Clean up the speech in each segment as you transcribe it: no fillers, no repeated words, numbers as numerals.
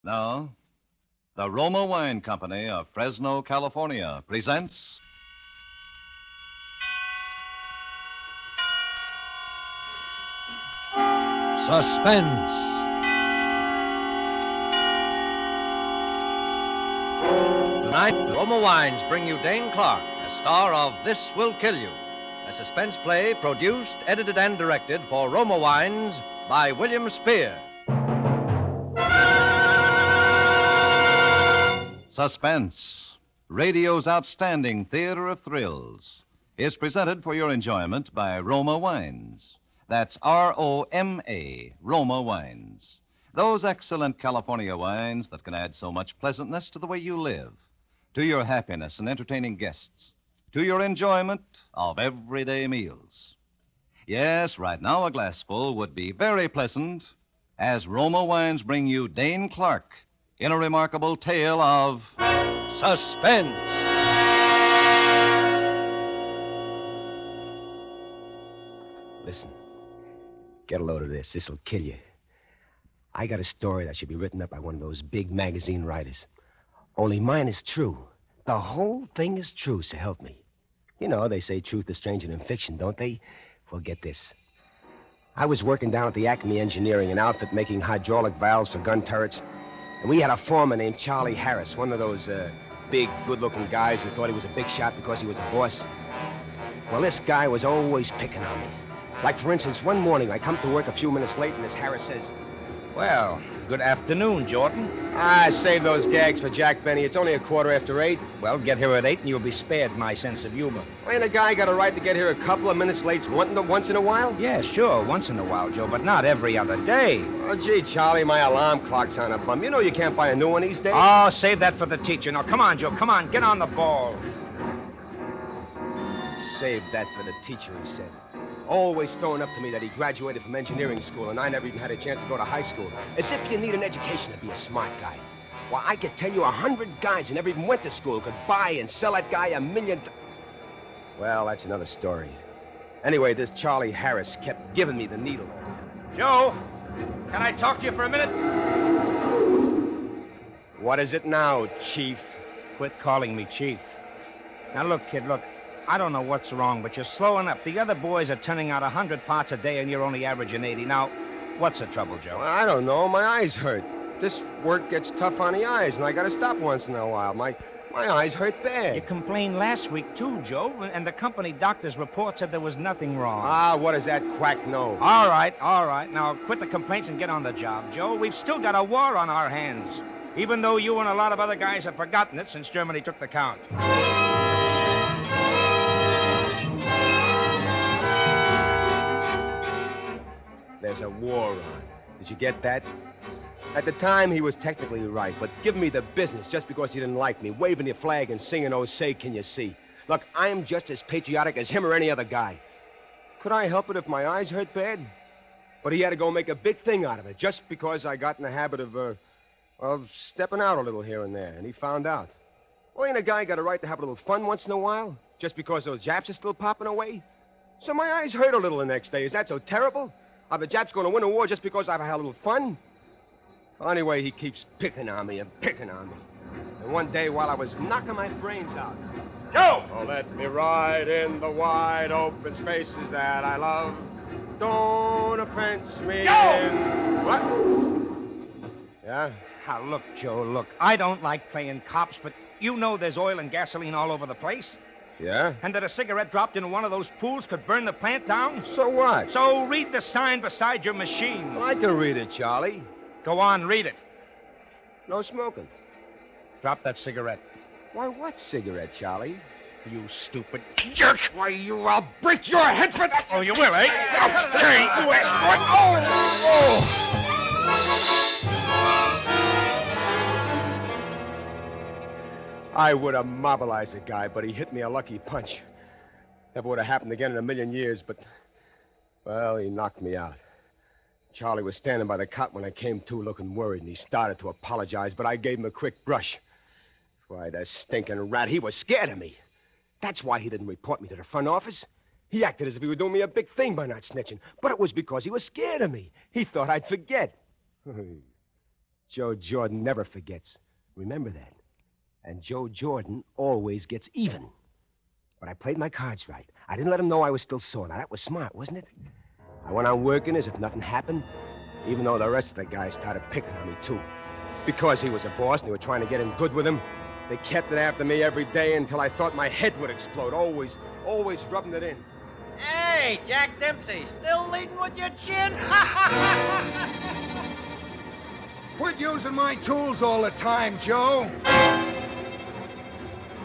Now, the Roma Wine Company of Fresno, California presents Suspense. Tonight, Roma Wines bring you Dane Clark, a star of This Will Kill You, a suspense play produced, edited, and directed for Roma Wines by William Spear. Suspense, radio's outstanding theater of thrills, is presented for your enjoyment by Roma Wines. That's Roma, Roma Wines. Those excellent California wines that can add so much pleasantness to the way you live, to your happiness in entertaining guests, to your enjoyment of everyday meals. Yes, right now a glassful would be very pleasant as Roma Wines bring you Dane Clark in a remarkable tale of Suspense. Listen, get a load of this. This'll kill you. I got a story that should be written up by one of those big magazine writers. Only mine is true. The whole thing is true, so help me. You know, they say truth is stranger than fiction, don't they? Well, get this. I was working down at the Acme Engineering, an outfit making hydraulic valves for gun turrets, and we had a foreman named Charlie Harris, one of those big, good-looking guys who thought he was a big shot because he was a boss. Well, this guy was always picking on me. Like, for instance, one morning I come to work a few minutes late, and this Harris says, Well, good afternoon, Jordan. Save those gags for Jack Benny. It's only 8:15. Well, get here at 8 and you'll be spared my sense of humor. Ain't a guy got a right to get here a couple of minutes late once in a while? Yeah, sure, once in a while, Joe, but not every other day. Oh, gee, Charlie, my alarm clock's on a bum. You know you can't buy a new one these days. Oh, save that for the teacher. Now, come on, Joe, come on, get on the ball. Save that for the teacher, he said. Always throwing up to me that he graduated from engineering school and I never even had a chance to go to high school. As if you need an education to be a smart guy. Well, I could tell you 100 guys who never even went to school could buy and sell that guy $1 million. Well, that's another story. Anyway, this Charlie Harris kept giving me the needle. Joe, can I talk to you for a minute? What is it now, Chief? Quit calling me Chief. Now, look, kid, look. I don't know what's wrong, but you're slowing up. The other boys are turning out 100 parts a day, and you're only averaging 80. Now, what's the trouble, Joe? Well, I don't know. My eyes hurt. This work gets tough on the eyes, and I gotta stop once in a while. My eyes hurt bad. You complained last week, too, Joe, and the company doctor's report said there was nothing wrong. Ah, what does that quack know? All right. Now, quit the complaints and get on the job, Joe. We've still got a war on our hands, even though you and a lot of other guys have forgotten it since Germany took the count. There's a war on. Did you get that? At the time, he was technically right, but giving me the business just because he didn't like me, waving your flag and singing, "Oh, say, can you see?" Look, I'm just as patriotic as him or any other guy. Could I help it if my eyes hurt bad? But he had to go make a big thing out of it just because I got in the habit of stepping out a little here and there, and he found out. Well, ain't a guy got a right to have a little fun once in a while, just because those Japs are still popping away? So my eyes hurt a little the next day. Is that so terrible? Are the Japs going to win a war just because I've had a little fun? Anyway, he keeps picking on me and picking on me. And one day, while I was knocking my brains out, Joe! "Oh, let me ride in the wide open spaces that I love. Don't offense me." Joe! What? Yeah? Now, look, Joe, look. I don't like playing cops, but you know there's oil and gasoline all over the place. Yeah? And that a cigarette dropped into one of those pools could burn the plant down? So what? So read the sign beside your machine. Well, I can read it, Charlie. Go on, read it. No smoking. Drop that cigarette. Why, what cigarette, Charlie? You stupid jerk! Why, I'll break your head for that! Oh, you will, eh? Okay, you exploit! Oh! I would have mobilized the guy, but he hit me a lucky punch. Never would have happened again in a million years, but, well, he knocked me out. Charlie was standing by the cot when I came to, looking worried, and he started to apologize, but I gave him a quick brush. Why, that stinking rat, he was scared of me. That's why he didn't report me to the front office. He acted as if he were doing me a big thing by not snitching, but it was because he was scared of me. He thought I'd forget. Joe Jordan never forgets. Remember that. And Joe Jordan always gets even. But I played my cards right. I didn't let him know I was still sore. Now, that was smart, wasn't it? I went on working as if nothing happened, even though the rest of the guys started picking on me, too. Because he was a boss and they were trying to get in good with him, they kept it after me every day until I thought my head would explode, always rubbing it in. Hey, Jack Dempsey, still leading with your chin? Quit using my tools all the time, Joe.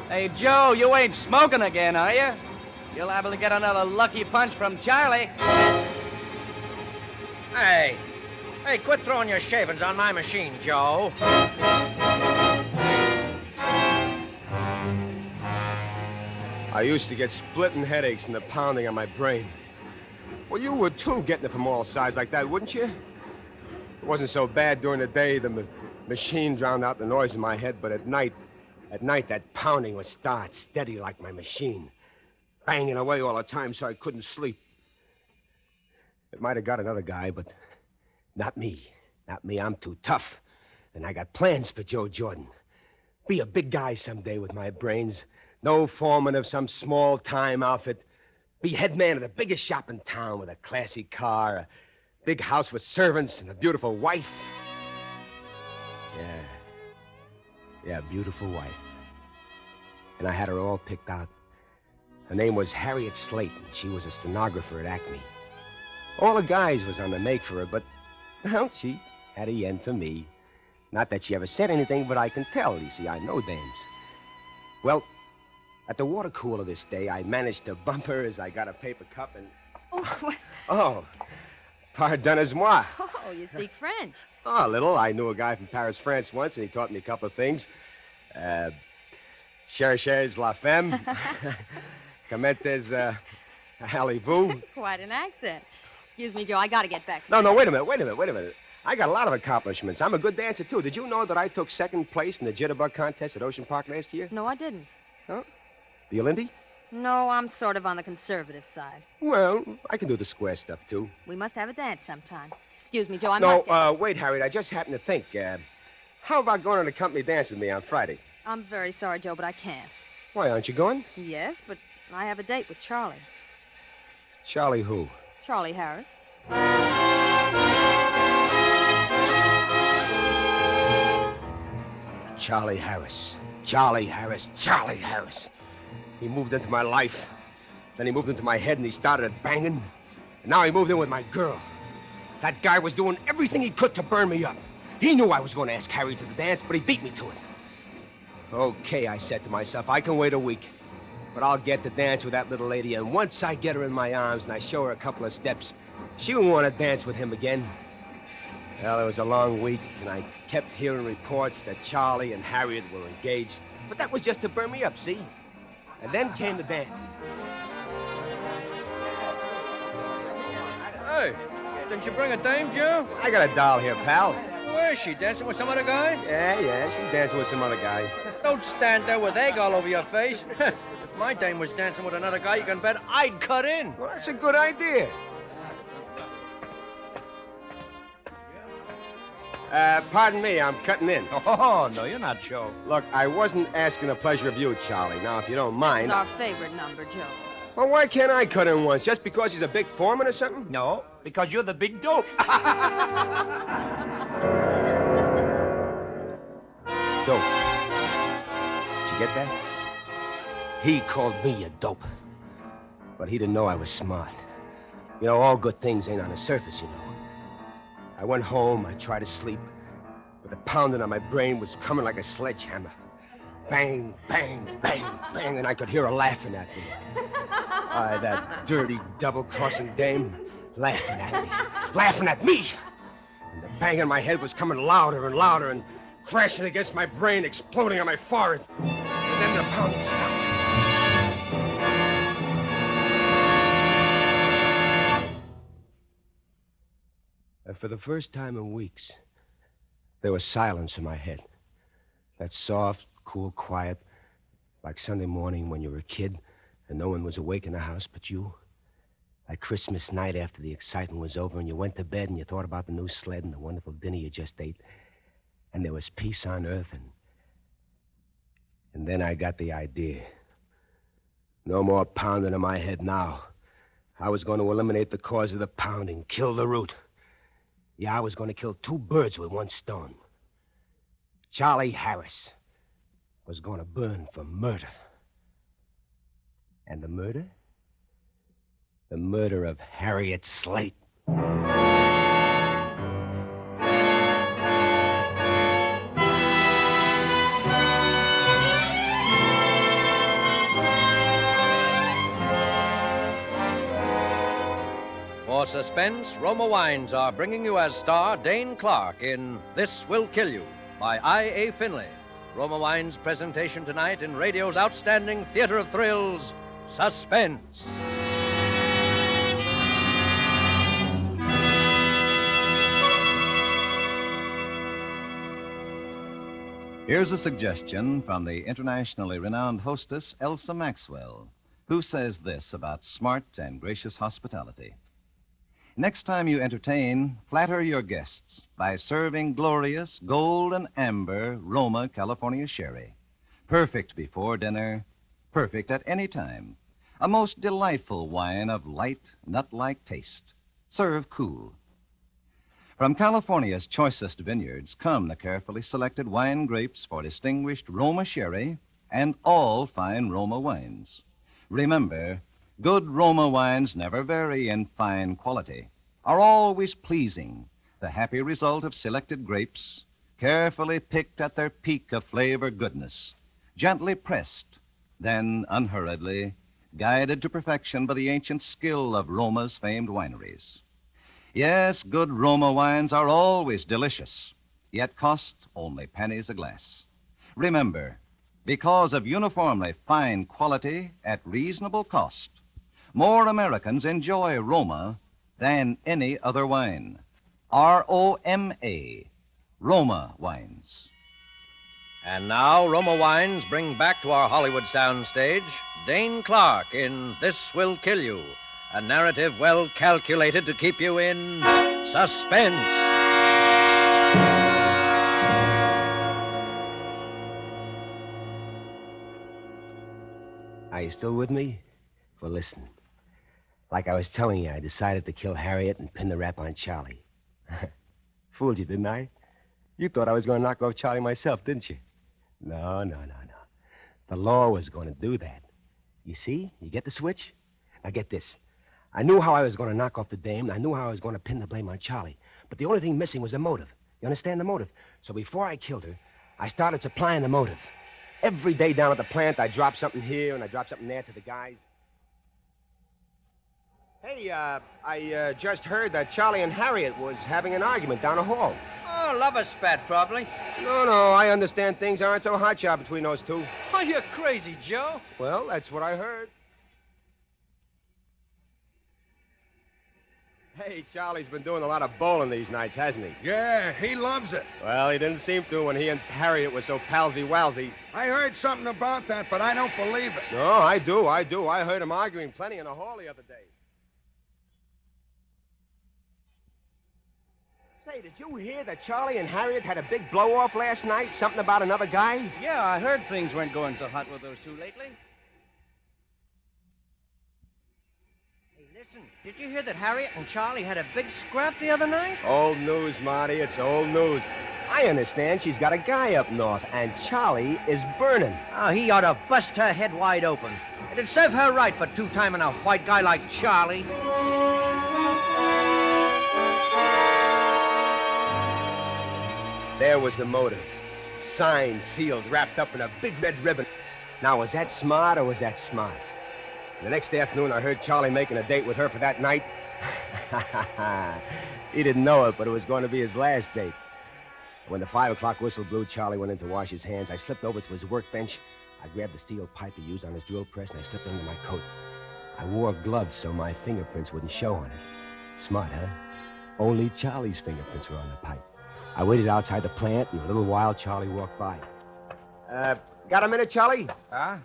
Hey, Joe, you ain't smoking again, are you? You're liable to get another lucky punch from Charlie. Hey, quit throwing your shavings on my machine, Joe. I used to get splitting headaches from the pounding on my brain. Well, you would, too, getting it from all sides like that, wouldn't you? It wasn't so bad during the day. The machine drowned out the noise in my head, but at night, that pounding would start steady like my machine, banging away all the time so I couldn't sleep. It might have got another guy, but not me. Not me. I'm too tough. And I got plans for Joe Jordan. Be a big guy someday with my brains. No foreman of some small-time outfit. Be head man of the biggest shop in town with a classy car, a big house with servants, and a beautiful wife. Yeah, beautiful wife. And I had her all picked out. Her name was Harriet Slayton. She was a stenographer at Acme. All the guys was on the make for her, but, well, she had a yen for me. Not that she ever said anything, but I can tell. You see, I know dames. Well, at the water cooler this day, I managed to bump her as I got a paper cup and... Oh, pardonnez-moi. Oh, you speak French. Oh, a little. I knew a guy from Paris, France once, and he taught me a couple of things. Cherchez la femme. Comentes, allez-vous. Quite an accent. Excuse me, Joe, I gotta get back to No, wait a minute. I got a lot of accomplishments. I'm a good dancer, too. Did you know that I took second place in the jitterbug contest at Ocean Park last year? No, I didn't. Huh? The Lindy? No, I'm sort of on the conservative side. Well, I can do the square stuff, too. We must have a dance sometime. Excuse me, Joe, I No, must get... wait, Harriet, I just happened to think, how about going on a company dance with me on Friday? I'm very sorry, Joe, but I can't. Why, aren't you going? Yes, but I have a date with Charlie. Charlie who? Charlie Harris. Charlie Harris. He moved into my life. Then he moved into my head and he started banging. And now he moved in with my girl. That guy was doing everything he could to burn me up. He knew I was going to ask Harry to the dance, but he beat me to it. Okay, I said to myself, I can wait a week. But I'll get to dance with that little lady, and once I get her in my arms and I show her a couple of steps, she won't want to dance with him again. Well, it was a long week, and I kept hearing reports that Charlie and Harriet were engaged. But that was just to burn me up, see? And then came the dance. Hey, didn't you bring a dame, Joe? I got a doll here, pal. Where is she? Dancing with some other guy? Yeah, she's dancing with some other guy. Don't stand there with egg all over your face. If my dame was dancing with another guy, you can bet I'd cut in. Well, that's a good idea. Pardon me, I'm cutting in. Oh, no, you're not, Joe. Look, I wasn't asking the pleasure of you, Charlie. Now, if you don't This mind... is our favorite number, Joe. Well, why can't I cut in once? Just because he's a big foreman or something? No, because you're the big dope. Dope. Did you get that? He called me a dope. But he didn't know I was smart. You know, all good things ain't on the surface, you know. I went home, I tried to sleep, but the pounding on my brain was coming like a sledgehammer. Bang, bang, bang, bang, and I could hear her laughing at me. That dirty, double-crossing dame, laughing at me. And the bang in my head was coming louder and louder and crashing against my brain, exploding on my forehead. And then the pounding stopped. And for the first time in weeks, there was silence in my head. That soft, cool quiet, like Sunday morning when you were a kid and no one was awake in the house but you. Like Christmas night after the excitement was over and you went to bed and you thought about the new sled and the wonderful dinner you just ate. there was peace on earth, and then I got the idea. No more pounding in my head now. I was going to eliminate the cause of the pounding, kill the root. Yeah, I was going to kill two birds with one stone. Charlie Harris was going to burn for murder. And the murder? The murder of Harriet Slate. For Suspense, Roma Wines are bringing you as star Dane Clark in This Will Kill You by I.A. Finley. Roma Wines' presentation tonight in radio's outstanding theater of thrills, Suspense. Here's a suggestion from the internationally renowned hostess, Elsa Maxwell, who says this about smart and gracious hospitality. Next time you entertain, flatter your guests by serving glorious gold and amber Roma California sherry. Perfect before dinner, perfect at any time. A most delightful wine of light, nut-like taste. Serve cool. From California's choicest vineyards come the carefully selected wine grapes for distinguished Roma sherry and all fine Roma wines. Remember, good Roma wines never vary in fine quality, are always pleasing, the happy result of selected grapes, carefully picked at their peak of flavor goodness, gently pressed, then unhurriedly, guided to perfection by the ancient skill of Roma's famed wineries. Yes, good Roma wines are always delicious, yet cost only pennies a glass. Remember, because of uniformly fine quality at reasonable cost, more Americans enjoy Roma than any other wine. R-O-M-A, Roma Wines. And now, Roma Wines bring back to our Hollywood soundstage Dane Clark in This Will Kill You, a narrative well calculated to keep you in suspense. Are you still with me? Well, listen. Like I was telling you, I decided to kill Harriet and pin the rap on Charlie. Fooled you, didn't I? You thought I was going to knock off Charlie myself, didn't you? No. The law was going to do that. You see? You get the switch? Now get this. I knew how I was going to knock off the dame, and I knew how I was going to pin the blame on Charlie. But the only thing missing was a motive. You understand the motive? So before I killed her, I started supplying the motive. Every day down at the plant, I dropped something here and I dropped something there to the guys. Hey, I just heard that Charlie and Harriet was having an argument down the hall. Oh, love a spat, probably. No, I understand things aren't so hotshot between those two. Oh, you're crazy, Joe. Well, that's what I heard. Hey, Charlie's been doing a lot of bowling these nights, hasn't he? Yeah, he loves it. Well, he didn't seem to when he and Harriet were so palsy-walsy. I heard something about that, but I don't believe it. No, I do. I heard him arguing plenty in the hall the other day. Say, did you hear that Charlie and Harriet had a big blow-off last night? Something about another guy? Yeah, I heard things weren't going so hot with those two lately. Hey, listen, did you hear that Harriet and Charlie had a big scrap the other night? Old news, Marty. It's old news. I understand she's got a guy up north, and Charlie is burning. Oh, he ought to bust her head wide open. It'd serve her right for two-timing a white guy like Charlie. There was the motive. Signed, sealed, wrapped up in a big red ribbon. Now, was that smart or was that smart? The next afternoon, I heard Charlie making a date with her for that night. He didn't know it, but it was going to be his last date. When the 5 o'clock whistle blew, Charlie went in to wash his hands. I slipped over to his workbench. I grabbed the steel pipe he used on his drill press, and I slipped under my coat. I wore gloves so my fingerprints wouldn't show on it. Smart, huh? Only Charlie's fingerprints were on the pipe. I waited outside the plant, and in a little while, Charlie walked by. Got a minute, Charlie? Huh?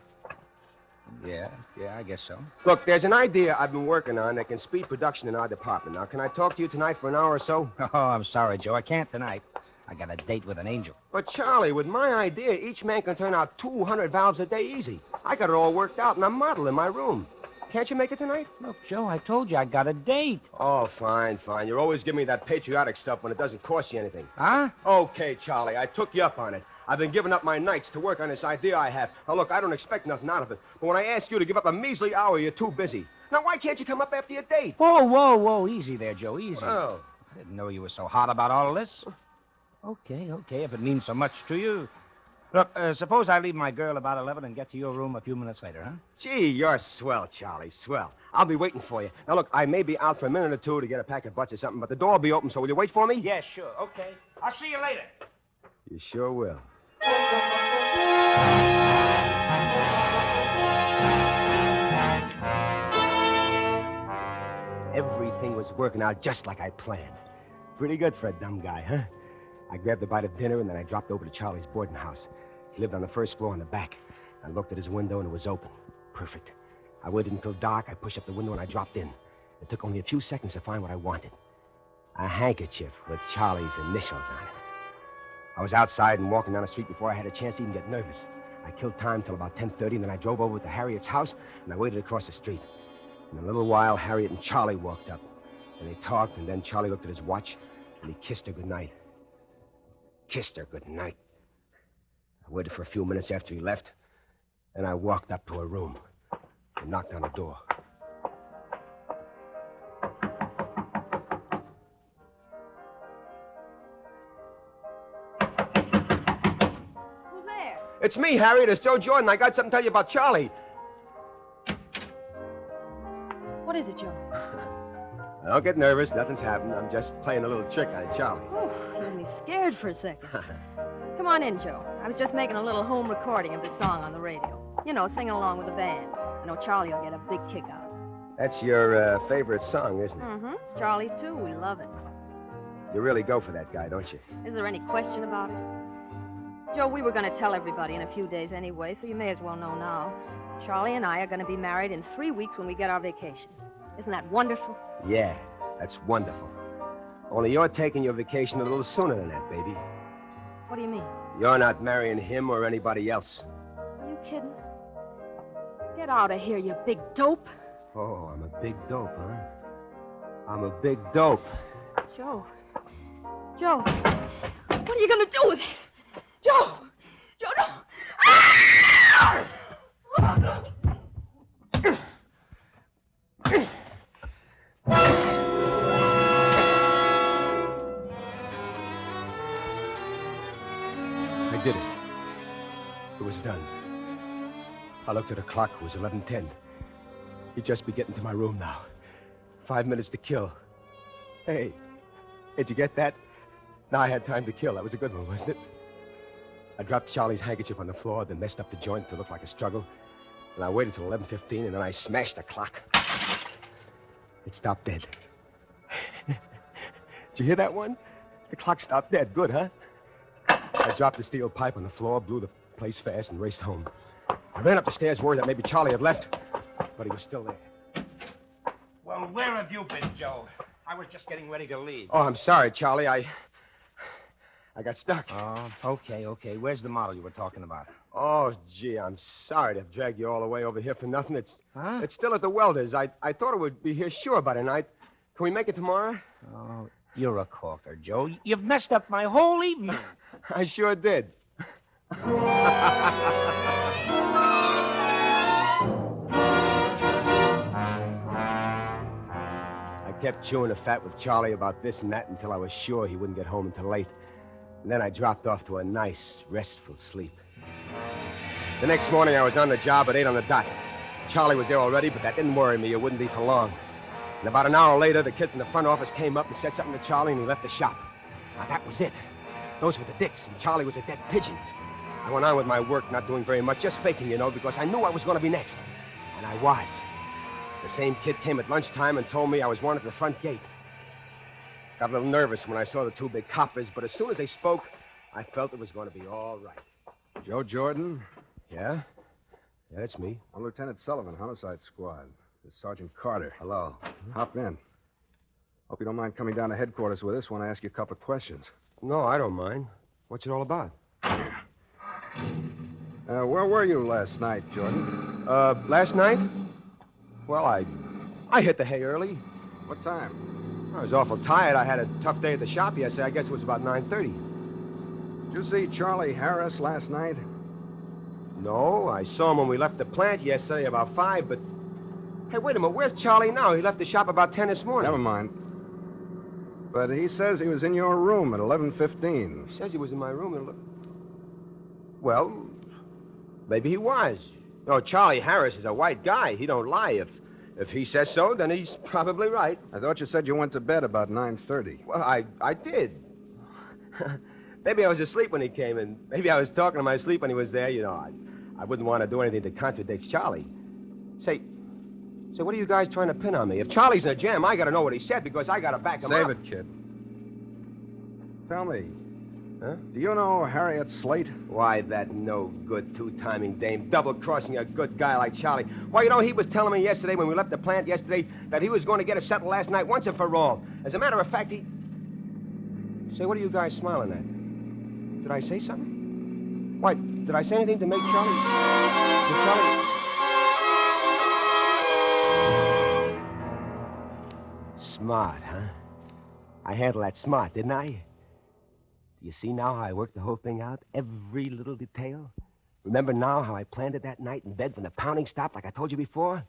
Yeah, I guess so. Look, there's an idea I've been working on that can speed production in our department. Now, can I talk to you tonight for an hour or so? Oh, I'm sorry, Joe. I can't tonight. I got a date with an angel. But, Charlie, with my idea, each man can turn out 200 valves a day easy. I got it all worked out, and I'm modeled in my room. Can't you make it tonight? Look, Joe, I told you I got a date. Oh, fine, fine. You're always giving me that patriotic stuff when it doesn't cost you anything. Huh? Okay, Charlie, I took you up on it. I've been giving up my nights to work on this idea I have. Now, look, I don't expect nothing out of it. But when I ask you to give up a measly hour, you're too busy. Now, why can't you come up after your date? Whoa, whoa, whoa. Easy there, Joe, easy. Oh. I didn't know you were so hot about all this. Okay, if it means so much to you. Look, suppose I leave my girl about 11 and get to your room a few minutes later, huh? Gee, you're swell, Charlie, swell. I'll be waiting for you. Now, look, I may be out for a minute or two to get a pack of butts or something, but the door will be open, so will you wait for me? Yeah, sure. Okay. I'll see you later. You sure will. Everything was working out just like I planned. Pretty good for a dumb guy, huh? I grabbed a bite of dinner, and then I dropped over to Charlie's boarding house. He lived on the first floor in the back. I looked at his window, and it was open. Perfect. I waited until dark. I pushed up the window, and I dropped in. It took only a few seconds to find what I wanted. A handkerchief with Charlie's initials on it. I was outside and walking down the street before I had a chance to even get nervous. I killed time till about 10:30, and then I drove over to Harriet's house, and I waited across the street. In a little while, Harriet and Charlie walked up. And they talked, and then Charlie looked at his watch, and he kissed her goodnight. Kissed her goodnight. I waited for a few minutes after he left, and I walked up to her room and knocked on the door. Who's there? It's me, Harriet. It's Joe Jordan. I got something to tell you about Charlie. What is it, Joe? Don't get nervous. Nothing's happened. I'm just playing a little trick on Charlie. Oh, you made me scared for a second. Come on in, Joe. I was just making a little home recording of this song on the radio. You know, singing along with the band. I know Charlie will get a big kick out of it. That's your favorite song, isn't it? Mm-hmm. It's Charlie's, too. We love it. You really go for that guy, don't you? Is there any question about it? Joe, we were going to tell everybody in a few days anyway, so you may as well know now. Charlie and I are going to be married in 3 weeks when we get our vacations. Isn't that wonderful? Yeah, that's wonderful. Only you're taking your vacation a little sooner than that, baby. What do you mean? You're not marrying him or anybody else. Are you kidding? Get out of here, you big dope. Oh, I'm a big dope, huh? I'm a big dope. Joe. Joe. What are you going to do with it? Joe! Joe, no! Ah! I did it. It was done. I looked at the clock. It was 11:10. He'd just be getting to my room now. 5 minutes to kill. Hey, did you get that? Now I had time to kill. That was a good one, wasn't it? I dropped Charlie's handkerchief on the floor, then messed up the joint to look like a struggle. And I waited till 11:15, and then I smashed the clock. It stopped dead. Did you hear that one? The clock stopped dead. Good, huh? I dropped the steel pipe on the floor, blew the place fast, and raced home. I ran up the stairs, worried that maybe Charlie had left, but he was still there. Well, where have you been, Joe? I was just getting ready to leave. Oh, I'm sorry, Charlie. I got stuck. Oh, okay. Where's the model you were talking about? Oh, gee, I'm sorry to have dragged you all the way over here for nothing. It's still at the welder's. I thought it would be here sure by tonight. Can we make it tomorrow? Oh, you're a corker, Joe. You've messed up my whole evening. I sure did. I kept chewing the fat with Charlie about this and that until I was sure he wouldn't get home until late. And then I dropped off to a nice, restful sleep. The next morning, I was on the job at 8 on the dot. Charlie was there already, but that didn't worry me. It wouldn't be for long. And about an hour later, the kid from the front office came up and said something to Charlie, and he left the shop. Now, that was it. Those were the dicks, and Charlie was a dead pigeon. I went on with my work, not doing very much, just faking, you know, because I knew I was going to be next. And I was. The same kid came at lunchtime and told me I was wanted at the front gate. Got a little nervous when I saw the two big coppers, but as soon as they spoke, I felt it was going to be all right. Joe Jordan? Yeah? Yeah, it's me. I'm Lieutenant Sullivan, Homicide Squad. This is Sergeant Carter. Hello. Hop in. Hope you don't mind coming down to headquarters with us when I ask you a couple of questions. No, I don't mind. What's it all about? Where were you last night, Jordan? Last night? Well, I hit the hay early. What time? I was awful tired. I had a tough day at the shop yesterday. I guess it was about 9:30. Did you see Charlie Harris last night? No, I saw him when we left the plant yesterday about 5, but... Hey, wait a minute. Where's Charlie now? He left the shop about 10 this morning. Never mind. But he says he was in your room at 11:15. He says he was in my room at... Well, maybe he was. No, Charlie Harris is a white guy. He don't lie. If he says so, then he's probably right. I thought you said you went to bed about 9:30. Well, I did. Maybe I was asleep when he came, and maybe I was talking in my sleep when he was there. You know, I wouldn't want to do anything that contradicts Charlie. Say, what are you guys trying to pin on me? If Charlie's in a jam, I got to know what he said because I got to back him up. Save it, kid. Tell me, do you know Harriet Slate? Why, that no-good two-timing dame double-crossing a good guy like Charlie. Why, you know, he was telling me yesterday when we left the plant yesterday that he was going to get us settled last night once and for all. As a matter of fact, he... Say, what are you guys smiling at? Did I say something? Why, did I say anything to make Charlie... Did Charlie... Smart, huh? I handled that smart, didn't I? Do you see now how I worked the whole thing out? Every little detail? Remember now how I planned it that night in bed when the pounding stopped like I told you before?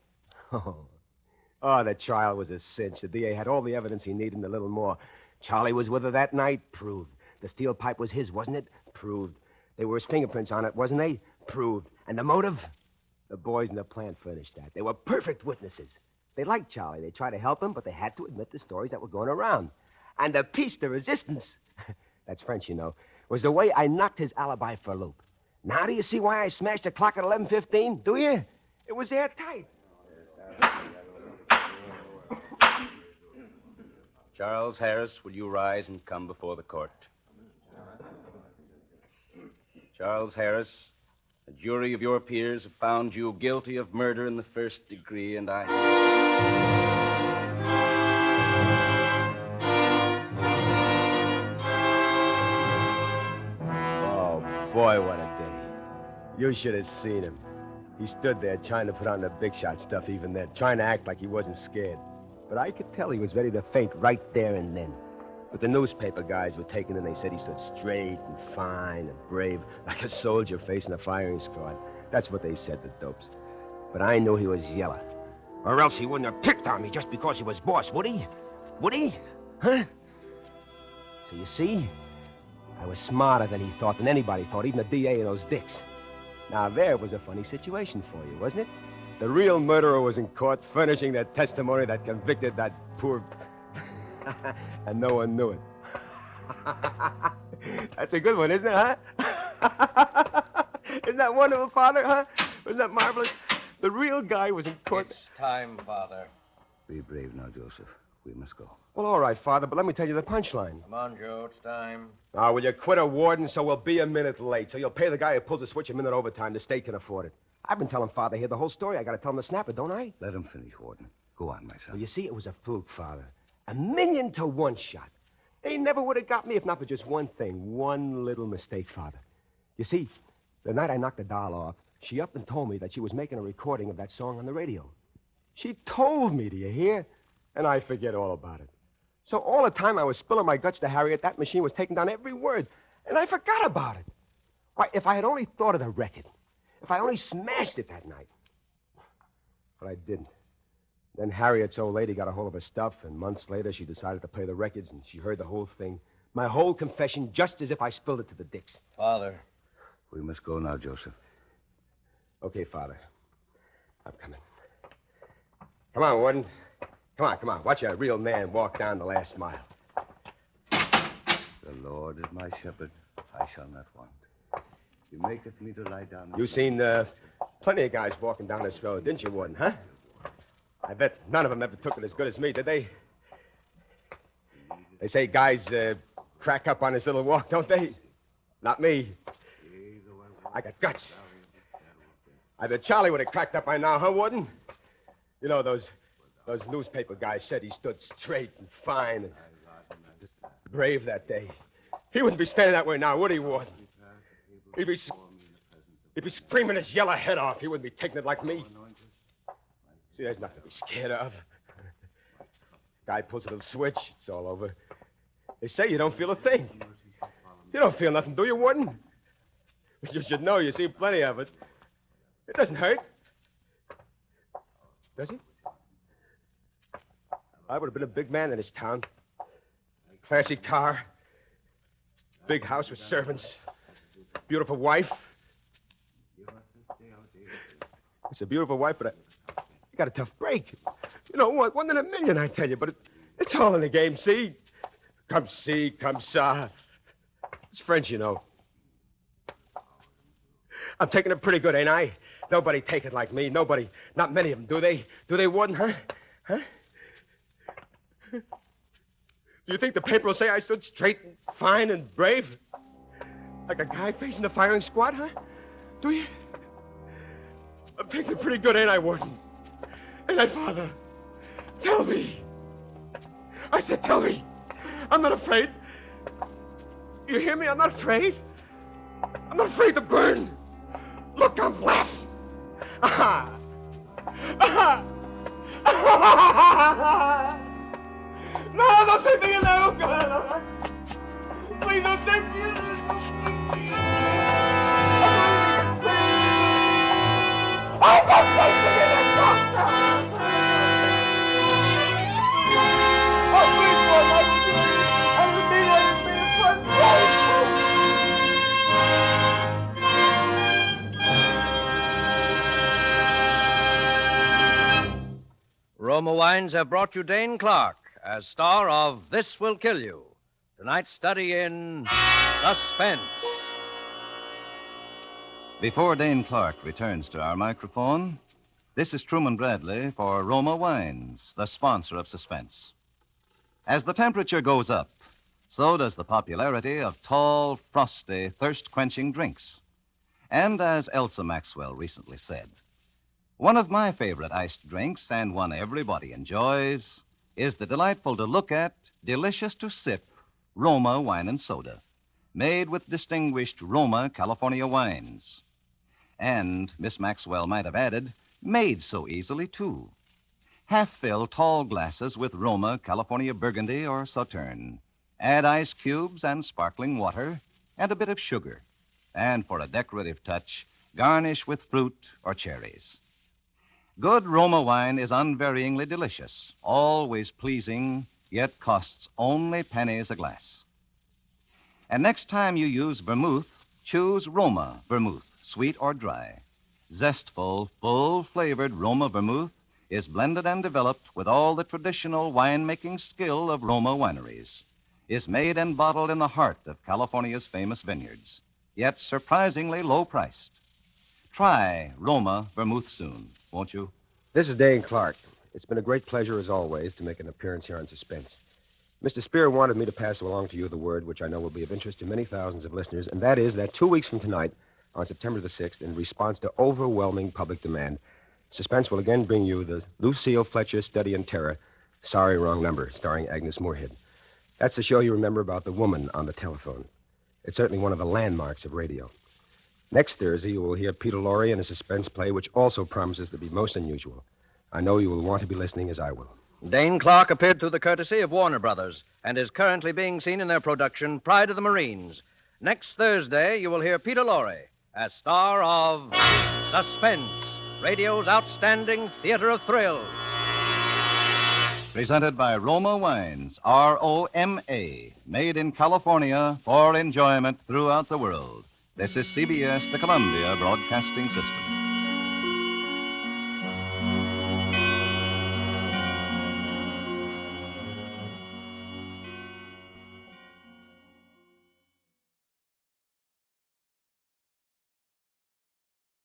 Oh, the trial was a cinch. The DA had all the evidence he needed and a little more. Charlie was with her that night? Proved. The steel pipe was his, wasn't it? Proved. There were his fingerprints on it, wasn't they? Proved. And the motive? The boys in the plant furnished that. They were perfect witnesses. They liked Charlie. They tried to help him, but they had to admit the stories that were going around. And the piece de resistance, that's French, you know, was the way I knocked his alibi for a loop. Now do you see why I smashed the clock at 11:15? Do you? It was airtight. Charles Harris, will you rise and come before the court? Charles Harris, a jury of your peers have found you guilty of murder in the first degree, and I... Oh, boy, what a day. You should have seen him. He stood there trying to put on the big shot stuff even then, trying to act like he wasn't scared. But I could tell he was ready to faint right there and then. But the newspaper guys were taken and they said he stood straight and fine and brave, like a soldier facing a firing squad. That's what they said, the dopes. But I knew he was yellow. Or else he wouldn't have picked on me just because he was boss, would he? Would he? Huh? So you see, I was smarter than he thought, than anybody thought, even the DA and those dicks. Now there was a funny situation for you, wasn't it? The real murderer was in court furnishing that testimony that convicted that poor... and no one knew it. That's a good one, isn't it, huh? Isn't that wonderful, Father, huh? Wasn't that marvelous? The real guy was in court. It's time, Father. Be brave now, Joseph. We must go. Well, all right, Father, but let me tell you the punchline. Come on, Joe, it's time. Now, will you quit a warden so we'll be a minute late? So you'll pay the guy who pulls the switch a minute overtime. The state can afford it. I've been telling Father here the whole story. I got to tell him to snap it, don't I? Let him finish, Warden. Go on, my son. Well, you see, it was a fluke, Father. 1,000,000 to 1 shot. They never would have got me if not for just one thing. One little mistake, Father. You see, the night I knocked the doll off, she up and told me that she was making a recording of that song on the radio. She told me, do you hear? And I forget all about it. So all the time I was spilling my guts to Harriet, that machine was taking down every word. And I forgot about it. Why, if I had only thought of the record, if I only smashed it that night. But I didn't. Then Harriet's old lady got a hold of her stuff, and months later she decided to play the records, and she heard the whole thing. My whole confession, just as if I spilled it to the dicks. Father. We must go now, Joseph. Okay, Father. I'm coming. Come on, Warden. Come on. Watch a real man walk down the last mile. The Lord is my shepherd. I shall not want. He maketh me to lie down. You seen plenty of guys walking down this road, didn't you, Warden, huh? I bet none of them ever took it as good as me, did they? They say guys crack up on this little walk, don't they? Not me. I got guts. I bet Charlie would have cracked up by now, huh, Warden? You know, those newspaper guys said he stood straight and fine and brave that day. He wouldn't be standing that way now, would he, Ward? He'd be screaming his yellow head off. He wouldn't be taking it like me. See, there's nothing to be scared of. Guy pulls a little switch, it's all over. They say you don't feel a thing. You don't feel nothing, do you, Warden? You should know, you see plenty of it. It doesn't hurt. Does it? I would have been a big man in this town. Classy car. Big house with servants. Beautiful wife. It's a beautiful wife, but I got a tough break. You know, one in a million, I tell you, but it's all in the game, see? Come see, come saw. It's French, you know. I'm taking it pretty good, ain't I? Nobody take it like me. Nobody. Not many of them, do they? Do they, Warden, huh? Huh? Do you think the paper will say I stood straight and fine and brave? Like a guy facing the firing squad, huh? Do you? I'm taking it pretty good, ain't I, Warden? Ain't I, Father? Tell me. I said, tell me. I'm not afraid. You hear me? I'm not afraid. I'm not afraid to burn. Look, I'm laughing. Aha! Aha! No, don't take me alone, God. Please don't take me alone. I don't take me alone, doctor. Oh, please, Lord, I will be Roma Wines have brought you Dane Clark as star of This Will Kill You. Tonight's study in Suspense. Before Dane Clark returns to our microphone, this is Truman Bradley for Roma Wines, the sponsor of Suspense. As the temperature goes up, so does the popularity of tall, frosty, thirst-quenching drinks. And as Elsa Maxwell recently said, one of my favorite iced drinks, and one everybody enjoys, is the delightful to look at, delicious to sip Roma Wine and Soda, made with distinguished Roma California wines. And, Miss Maxwell might have added, made so easily, too. Half-fill tall glasses with Roma California Burgundy or Sauterne. Add ice cubes and sparkling water and a bit of sugar. And for a decorative touch, garnish with fruit or cherries. Good Roma wine is unvaryingly delicious, always pleasing, yet costs only pennies a glass. And next time you use vermouth, choose Roma vermouth, sweet or dry. Zestful, full-flavored Roma vermouth is blended and developed with all the traditional wine-making skill of Roma wineries, is made and bottled in the heart of California's famous vineyards, yet surprisingly low-priced. Try Roma vermouth soon, won't you? This is Dane Clark. It's been a great pleasure, as always, to make an appearance here on Suspense. Mr. Spear wanted me to pass along to you the word, which I know will be of interest to many thousands of listeners, and that is that 2 weeks from tonight, on September the 6th, in response to overwhelming public demand, Suspense will again bring you the Lucille Fletcher Study in Terror, Sorry, Wrong Number, starring Agnes Moorehead. That's the show you remember about the woman on the telephone. It's certainly one of the landmarks of radio. Next Thursday, you will hear Peter Lorre in a suspense play, which also promises to be most unusual. I know you will want to be listening, as I will. Dane Clark appeared through the courtesy of Warner Brothers and is currently being seen in their production, Pride of the Marines. Next Thursday, you will hear Peter Lorre as star of Suspense, radio's outstanding theater of thrills. Presented by Roma Wines, R-O-M-A, made in California for enjoyment throughout the world. This is CBS, the Columbia Broadcasting System.